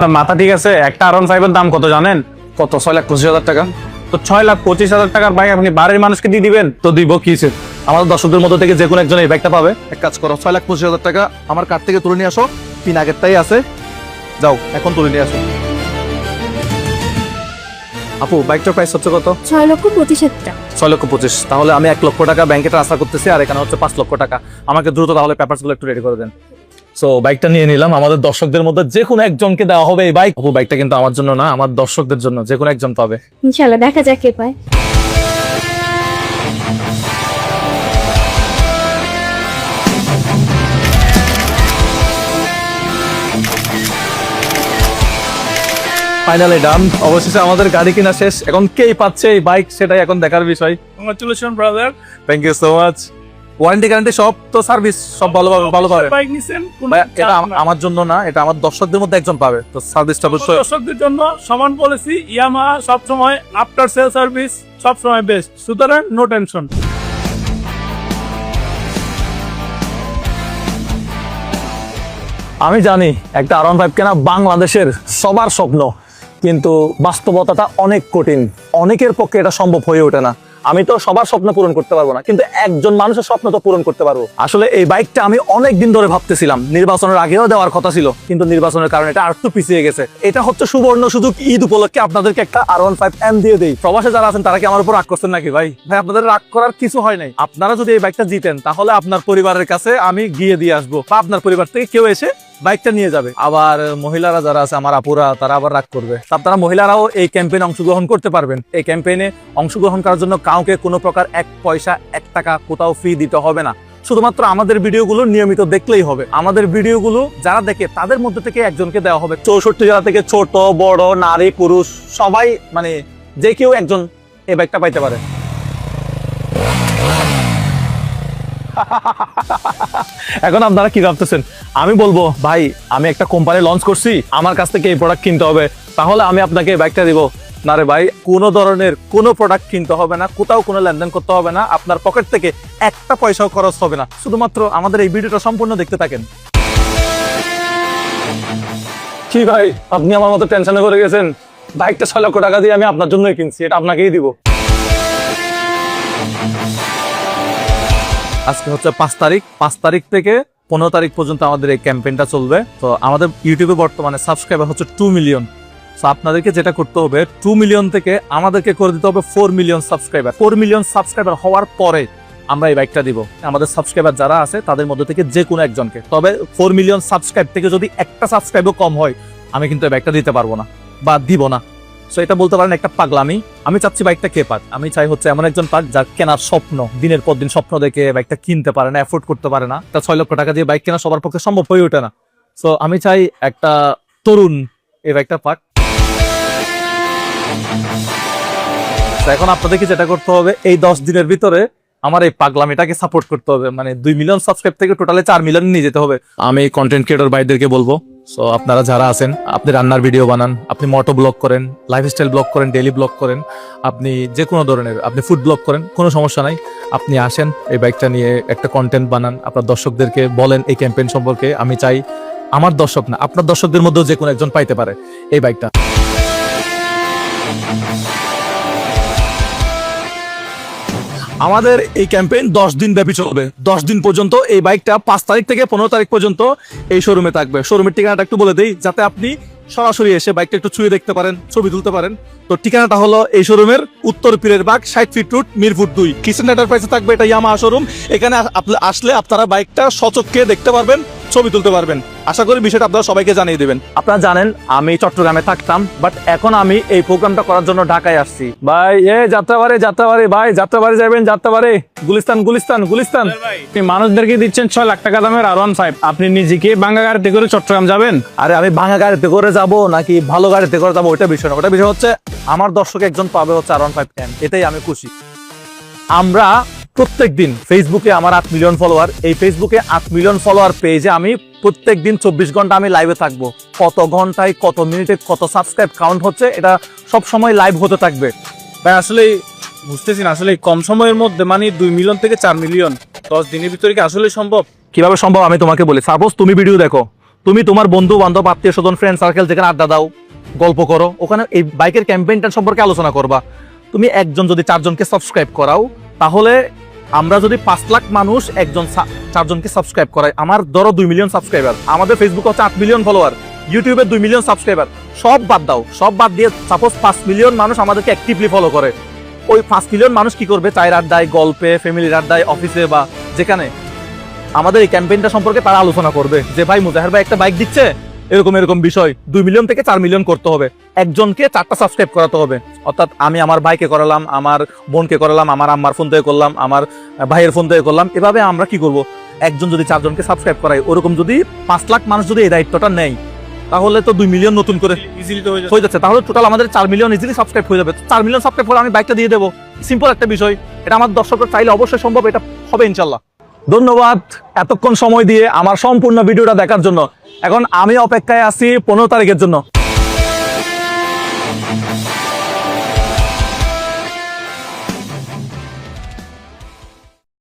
মাথা ঠিক আছে? একটা R15 এর দাম কত জানেন? কত? 6,25,000 টাকা। তো 6,25,000 টাকার বাইক আপনি বাড়ির মানুষকে দিয়ে দিবেন? তো দিব কিসে? আমাদের দর্শকদের মধ্যে থেকে যে কোনো একজন এই বাইকটা পাবে। এক কাজ করো, 6,25,000 টাকা আমার কার্ড থেকে তুলে নিয়ে আসো। পিন আগেরটাই আছে, যাও এখন তুলে নিয়ে আসো। আপু, বাইকটার প্রাইস হচ্ছে কত? 6,25,000 টাকা। 6,25,000। তাহলে আমি 1 লক্ষ টাকা ব্যাংকে ট্রান্সফার করতেছি, আর এখানে হচ্ছে 5 লক্ষ টাকা। আমাকে দ্রুত তাহলে পেপারস গুলো একটু রেডি করে দেন। সো বাইকটা নিয়ে নিলাম, আমাদের দর্শকদের মধ্যে যে কোনো একজনকে দেওয়া হবে এই বাইক। আপু, বাইকটা কিন্তু আমার জন্য না, আমার দর্শকদের জন্য, যে কোনো একজন পাবে। ইনশাআল্লাহ দেখা যাক কে পায়। ফাইনালি ডান। অবশেষে আমাদের গাড়ি কিনা শেষ। এখন কেই পাচ্ছে এই বাইক সেটাই এখন দেখার বিষয়। Congratulation brother. Thank you so much. Warranty guarantee সব তো, সার্ভিস সব ভালো পাবে। বাইক নিছেন কোন ভাই, এটা আমার জন্য না, এটা আমার দর্শকদের মধ্যে একজন পাবে, তো সার্ভিসটা অবশ্যই। দর্শকদের জন্য সমান পলিসি। ইয়ামাহা সব সময় আফটার সেল সার্ভিস সব সময় বেস্ট, সুতরাং নো টেনশন। আমি জানি একটা R15 কেনা বাংলাদেশের সবার স্বপ্ন, কিন্তু বাস্তবতাটা অনেক কঠিন। অনেকের পক্ষে এটা সম্ভব হয়ে ওঠে না। আমি তো সবার স্বপ্ন পূরণ করতে পারবো না, কিন্তু একজন মানুষের স্বপ্ন তো পূরণ করতে পারবো। আসলে এই বাইকটা আমি অনেক দিন ধরে ভাবতেছিলাম, নির্বাচনের আগেও দেওয়ার কথা ছিল, কিন্তু নির্বাচনের কারণে এটা আরেকটু পিছিয়ে গেছে। এটা হচ্ছে সুবর্ণ সুযোগ, ঈদ উপলক্ষে আপনাদেরকে একটা R15M দিয়ে দেই। প্রবাসে যারা আছেন তারা কি আমার উপর রাগ করছেন নাকি? ভাই আপনাদের রাগ করার কিছু হয় নাই। আপনারা যদি এই বাইকটা জিতেন, তাহলে আপনার পরিবারের কাছে আমি গিয়ে দিয়ে আসবো, বা আপনার পরিবার থেকে কেউ এসে বাইকটা নিয়ে যাবে। আবার মহিলারা যারা আছে, আমার আপুরা, তারা আবার রাগ করবে। আপনারা মহিলারাও এই ক্যাম্পেইনে অংশগ্রহণ করতে পারবেন। এই ক্যাম্পেইনে অংশগ্রহণ করার জন্য কাউকে কোনো প্রকার 1 পয়সা 1 টাকা কোথাও ফি দিতে হবে না। শুধুমাত্র আমাদের ভিডিওগুলো নিয়মিত দেখলেই হবে। আমাদের ভিডিওগুলো যারা দেখে তাদের মধ্যে থেকে একজনকে দেওয়া হবে। 64 জেলা থেকে ছোট বড় নারী পুরুষ সবাই, মানে যে কেউ একজন এই বাইকটা পাইতে পারে। এখন আপনারা কি ভাবতেছেন? আমি বলবো, ভাই আমি একটা কোম্পানি লঞ্চ করছি, আমার কাছ থেকে এই প্রোডাক্ট কিনতে হবে, তাহলে আমি আপনাকে এই বাইকটা দিব। না রে ভাই, কোনো ধরনের কোনো প্রোডাক্ট কিনতে হবে না, কোথাও কোনো লেনদেন করতে হবে না, আপনার পকেট থেকে 1 পয়সাও খরচ হবে না। শুধুমাত্র আমাদের এই ভিডিওটা সম্পূর্ণ দেখতে থাকেন। কি ভাই, আপনি আমার মতো টেনশনে করে গেছেন? বাইকটা 6 লক্ষ টাকা দিয়ে আমি আপনার জন্যই কিনছি, এটা আপনাকেই দিব। আজকে হচ্ছে 5 তারিখ। 5 তারিখ থেকে 15 তারিখ পর্যন্ত আমাদের এই ক্যাম্পেইনটা চলবে। তো আমাদের ইউটিউবে বর্তমানে সাবস্ক্রাইবার হচ্ছে 2 মিলিয়ন। তো আপনাদেরকে যেটা করতে হবে, 2 মিলিয়ন থেকে আমাদেরকে করে দিতে হবে 4 মিলিয়ন সাবস্ক্রাইবার। 4 মিলিয়ন সাবস্ক্রাইবার হওয়ার পরে আমরা এই বাইকটা দিব আমাদের সাবস্ক্রাইবার যারা আছে তাদের মধ্যে থেকে যে কোনো একজনকে। তবে 4 মিলিয়ন সাবস্ক্রাইব থেকে যদি একটা সাবস্ক্রাইবও কম হয়, আমি কিন্তু এই বাইকটা দিতে পারবো না বা দিব না। সো এটা বলতে পারেন একটা পাগলামি। আমি চাচ্ছি বাইকটা কে পাক? আমি চাই হচ্ছে এমন একজন পাক যার কেনার স্বপ্ন, দিনের পর দিন স্বপ্ন দেখে বাইকটা কিনতে পারে না, এফোর্ড করতে পারে না। তা 6 লক্ষ টাকা দিয়ে বাইক কেনা সবার পক্ষে সম্ভব হয়ে ওঠে না। সো আমি চাই একটা তরুণ এই বাইকটা পাক। এখন আপনাদেরকে যেটা করতে হবে, এই 10 দিনের ভিতরে আমার এই পাগলামিটাকে সাপোর্ট করতে হবে। মানে 2 মিলিয়ন সাবস্ক্রাইব থেকে টোটালে 4 মিলিয়ন নিয়ে যেতে হবে। আমি কন্টেন্ট ক্রিয়েটর ভাইদেরকে বলবো, সো আপনারা যারা আছেন, আপনি রান্নার ভিডিও বানান, আপনি মোটো ব্লগ করেন, লাইফস্টাইল ব্লগ করেন, ডেইলি ব্লগ করেন, আপনি যে কোনো ধরনের, আপনি ফুড ব্লগ করেন, কোনো সমস্যা নাই। আপনি আসেন, এই বাইকটা নিয়ে একটা কন্টেন্ট বানান, আপনার দর্শকদেরকে বলেন এই ক্যাম্পেইন সম্পর্কে। আমি চাই আমার দর্শক না, আপনার দর্শকদের মধ্যেও যে কোনো একজন পাইতে পারে এই বাইকটা। আমাদের এই ক্যাম্পেইন 10 দিন ব্যাপী চলবে। 10 দিন পর্যন্ত এই বাইকটা 5 তারিখ থেকে 15 তারিখ পর্যন্ত এই শোরুমে থাকবে। শোরুমের ঠিকানাটা একটু বলে দেই, যাতে আপনি সরাসরি এসে বাইকটা একটু ছুঁয়ে দেখতে পারেন, ছবি তুলতে পারেন। তো ঠিকানাটা হলো এই শোরুমের উত্তর পীরের বাগ, 60 ফিট রোড, মিরপুর 2, কিচেন এন্টারপ্রাইজে থাকবে। এটা ইয়ামাহা শোরুম। এখানে আসলে আপনারা বাইকটা সচক্ষে দেখতে পারবেন, ছবি তুলতে পারবেন। আশা করি বিষয়টা আপনারা সবাইকে জানিয়ে দেবেন। আপনারা জানেন আমি চট্টগ্রামে থাকতাম, বাট এখন আমি এই প্রোগ্রামটা করার জন্য ঢাকায় আসছি। ভাই যাত্রাবাড়ি ভাই, যাত্রাবাড়ি যাবেন, যাত্রাবাড়ি গুলিস্তান। আপনি মানুষদেরকে দিচ্ছেন 6 লাখ টাকা দামের R15, আপনি নিজেকে ভাঙা গাড়িতে করে চট্টগ্রাম যাবেন? আরে আমি ভাঙা গাড়িতে করে যাব নাকি ভালো গাড়িতে করে যাবো ওইটা বিষয় না। ওটা বিষয় হচ্ছে আমার দর্শক একজন পাবে হচ্ছে R15M, এটাই আমি খুশি। আমরা প্রত্যেকদিন ফেসবুকে, আমার 8 মিলিয়ন ফলোয়ার, এই ফেসবুকে 8 মিলিয়ন ফলোয়ার পেজে আমি প্রত্যেকদিন 24 ঘন্টা আমি লাইভে থাকবো। কত ঘন্টায়, কত মিনিটে, কত সাবস্ক্রাইব কাউন্ট হচ্ছে, এটা সব সময় লাইভ হতে থাকবে। ভাই আসলে বুঝতেছি না, আসলে কম সময়ের মধ্যে মানে 2 মিলিয়ন থেকে 4 মিলিয়ন 10 দিনের ভিতরে কি আসলে সম্ভব? কিভাবে সম্ভব আমি তোমাকে বলি। সাপোজ তুমি ভিডিও দেখো, তুমি তোমার বন্ধু বান্ধব আত্মীয় স্বজন ফ্রেন্ড সার্কেল যেখানে আড্ডা দাও, গল্প করো, ওখানে এই বাইকের ক্যাম্পেইনটা সম্পর্কে আলোচনা করবা। তুমি একজন যদি 4 জনকে সাবস্ক্রাইব করাও, তাহলে আমরা যদি 5 লাখ মানুষ একজন 4 জনকে সাবস্ক্রাইব করাই, আমার ধরো 2 মিলিয়ন সাবস্ক্রাইবার, আমাদের ফেসবুক হচ্ছে 8 মিলিয়ন ফলোয়ার, ইউটিউবে 2 মিলিয়ন সাবস্ক্রাইবার, সব বাদ দাও, সব বাদ দিয়ে সাপোজ 5 মিলিয়ন মানুষ আমাদেরকে অ্যাক্টিভলি ফলো করে। ওই 5 মিলিয়ন মানুষ কি করবে? চায়ের আড্ডায়, গল্পে, ফ্যামিলির আড্ডায়, অফিসে বা যেখানে আমাদের এই ক্যাম্পেইনটা সম্পর্কে তারা আলোচনা করবে যে ভাই মুজাহির ভাই একটা বাইক দিচ্ছে, এরকম এরকম বিষয়, 2 মিলিয়ন থেকে 4 মিলিয়ন করতে হবে, একজনকে 4টা সাবস্ক্রাইব করাতে হবে। অর্থাৎ আমি আমার ভাইকে করালাম, আমার বোনকে করালাম, আমার আম্মার ফোন থেকে করলাম, আমার ভাইয়ের ফোন থেকে করলাম। এভাবে আমরা কি করব? একজন যদি 4 জনকে সাবস্ক্রাইব করাই, ওরকম যদি 5 লাখ মানুষ যদি এই দায়িত্বটা নেয়, তাহলে তো 2 মিলিয়ন নতুন করে ইজিলি তো হয়ে যাচ্ছে। তাহলে টোটাল আমাদের 4 মিলিয়ন ইজিলি সাবস্ক্রাইব হয়ে যাবে। 4 মিলিয়ন সাবস্ক্রাইব করে আমি বাইকটা দিয়ে দেবো। সিম্পল একটা বিষয়, এটা আমার দর্শকরা চাইলে অবশ্যই সম্ভব, এটা হবে ইনশাল্লাহ। ধন্যবাদ এতক্ষণ সময় দিয়ে আমার সম্পূর্ণ ভিডিওটা দেখার জন্য। এখন আমি অপেক্ষায় আছি 15 তারিখের জন্য।